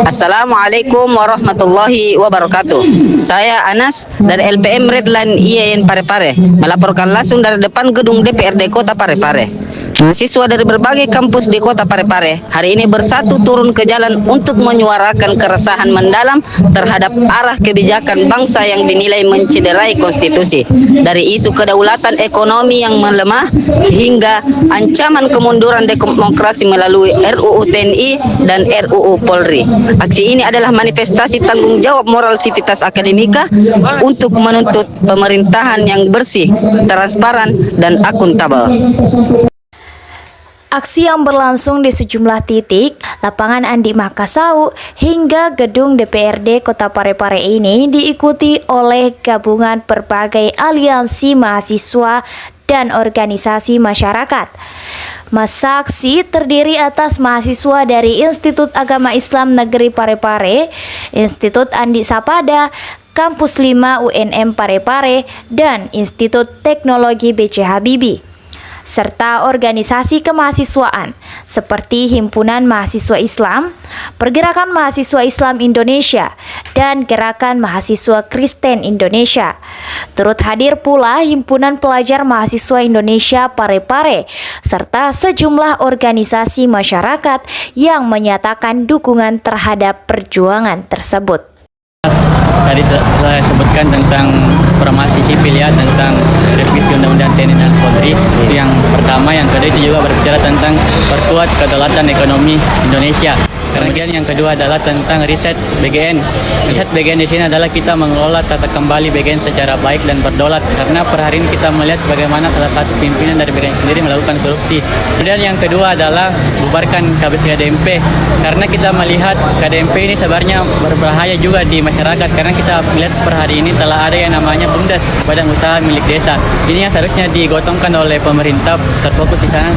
Assalamualaikum warahmatullahi wabarakatuh. Saya Anas dari LPM Redline IAIN Parepare, melaporkan langsung dari depan gedung DPRD Kota Parepare. Mahasiswa dari berbagai kampus di Kota Parepare hari ini bersatu turun ke jalan untuk menyuarakan keresahan mendalam terhadap arah kebijakan bangsa yang dinilai mencederai konstitusi, dari isu kedaulatan ekonomi yang melemah hingga ancaman kemunduran demokrasi melalui RUU TNI dan RUU Polri. Aksi ini adalah manifestasi tanggung jawab moral sivitas akademika untuk menuntut pemerintahan yang bersih, transparan, dan akuntabel. Aksi yang berlangsung di sejumlah titik, lapangan Andi Makassau hingga gedung DPRD Kota Parepare ini diikuti oleh gabungan berbagai aliansi mahasiswa dan organisasi masyarakat. Masa aksi terdiri atas mahasiswa dari Institut Agama Islam Negeri Parepare, Institut Andi Sapada, Kampus 5 UNM Parepare, dan Institut Teknologi B.C. Habibie, serta organisasi kemahasiswaan seperti Himpunan Mahasiswa Islam, Pergerakan Mahasiswa Islam Indonesia, dan Gerakan Mahasiswa Kristen Indonesia. Turut hadir pula Himpunan Pelajar Mahasiswa Indonesia Parepare, serta sejumlah organisasi masyarakat yang menyatakan dukungan terhadap perjuangan tersebut. Tadi saya sebutkan tentang formasi sipil ya, tentang revisi Undang-Undang TNI dan Polri. Itu yang pertama. Yang kedua itu juga berbicara tentang perkuat kedaulatan ekonomi Indonesia. Kemudian yang kedua adalah tentang riset BGN. Riset BGN di sini adalah kita mengelola tata kembali BGN secara baik dan berdaulat. Karena per hari ini kita melihat bagaimana salah satu pimpinan dari BGN sendiri melakukan korupsi. Kemudian yang kedua adalah bubarkan KDMP. Karena kita melihat KDMP ini sebenarnya berbahaya juga di masyarakat. Karena kita melihat per hari ini telah ada yang namanya BUMDes, Badan Usaha Milik Desa. Ini yang seharusnya digotongkan oleh pemerintah, terfokus di sana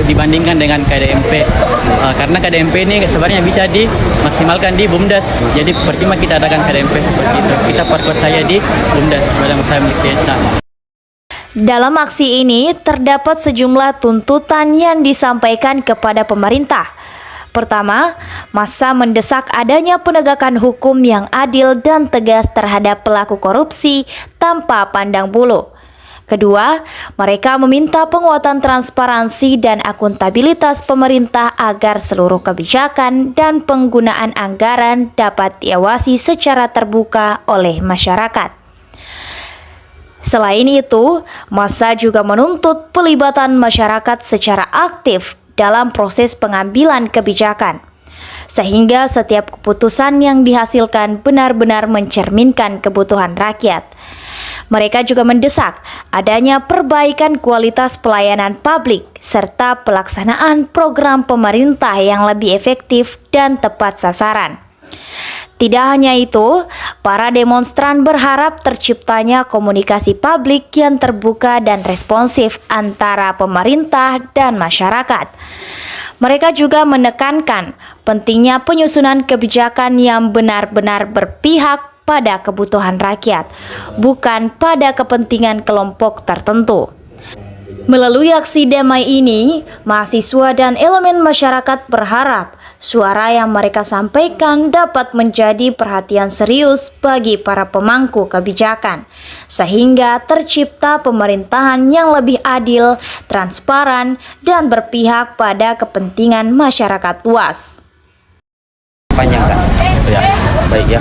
dibandingkan dengan KDMP. Karena KDMP ini sebenarnya bisa dimaksimalkan di BUMDes. Jadi percuma kita adakan KDMP seperti itu. Kita perkuat saja di BUMDes, Badan Usaha Milik Desa. Dalam aksi ini terdapat sejumlah tuntutan yang disampaikan kepada pemerintah. Pertama, massa mendesak adanya penegakan hukum yang adil dan tegas terhadap pelaku korupsi tanpa pandang bulu. Kedua, mereka meminta penguatan transparansi dan akuntabilitas pemerintah agar seluruh kebijakan dan penggunaan anggaran dapat diawasi secara terbuka oleh masyarakat. Selain itu, massa juga menuntut pelibatan masyarakat secara aktif dalam proses pengambilan kebijakan, sehingga setiap keputusan yang dihasilkan benar-benar mencerminkan kebutuhan rakyat. Mereka juga mendesak adanya perbaikan kualitas pelayanan publik serta pelaksanaan program pemerintah yang lebih efektif dan tepat sasaran. Tidak hanya itu, para demonstran berharap terciptanya komunikasi publik yang terbuka dan responsif antara pemerintah dan masyarakat. Mereka juga menekankan pentingnya penyusunan kebijakan yang benar-benar berpihak pada kebutuhan rakyat, bukan pada kepentingan kelompok tertentu. Melalui aksi damai ini, mahasiswa dan elemen masyarakat berharap suara yang mereka sampaikan dapat menjadi perhatian serius bagi para pemangku kebijakan, sehingga tercipta pemerintahan yang lebih adil, transparan, dan berpihak pada kepentingan masyarakat luas. Panjangkan ya, baik ya,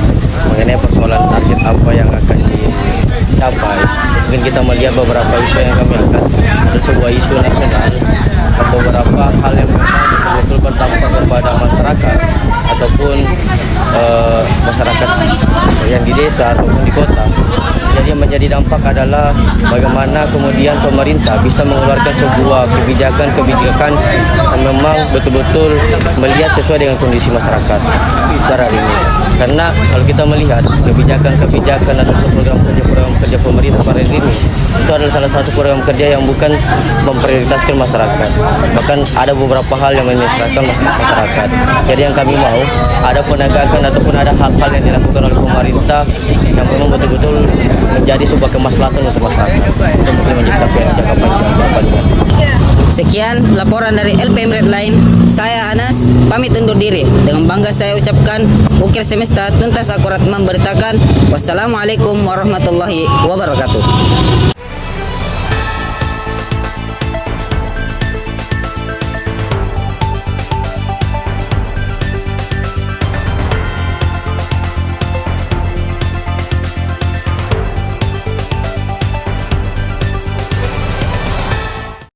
mengenai persoalan target apa yang akan dicapai. Mungkin kita melihat beberapa isu yang kami angkat, ada sebuah isu nasional atau beberapa hal yang betul-betul berdampak kepada masyarakat ataupun masyarakat yang di desa ataupun di kota. Jadi yang menjadi dampak adalah bagaimana kemudian pemerintah bisa mengeluarkan sebuah kebijakan yang memang betul-betul melihat sesuai dengan kondisi masyarakat secara ini. Karena kalau kita melihat kebijakan ataupun program kerja pemerintah pada ini, itu adalah salah satu program kerja yang bukan memprioritaskan masyarakat. Bahkan ada beberapa hal yang menyesalkan masyarakat. Jadi yang kami mau ada penegakan ataupun ada hal-hal yang dilakukan oleh pemerintah yang memang betul-betul menjadi sebuah kemaslahatan untuk masyarakat untuk menciptakan jangka panjang. Sekian laporan dari LPM Redline. Saya Anas, pamit undur diri. Dengan bangga saya ucapkan, ukir semesta tuntas akurat memberitakan. Wassalamualaikum warahmatullahi wabarakatuh.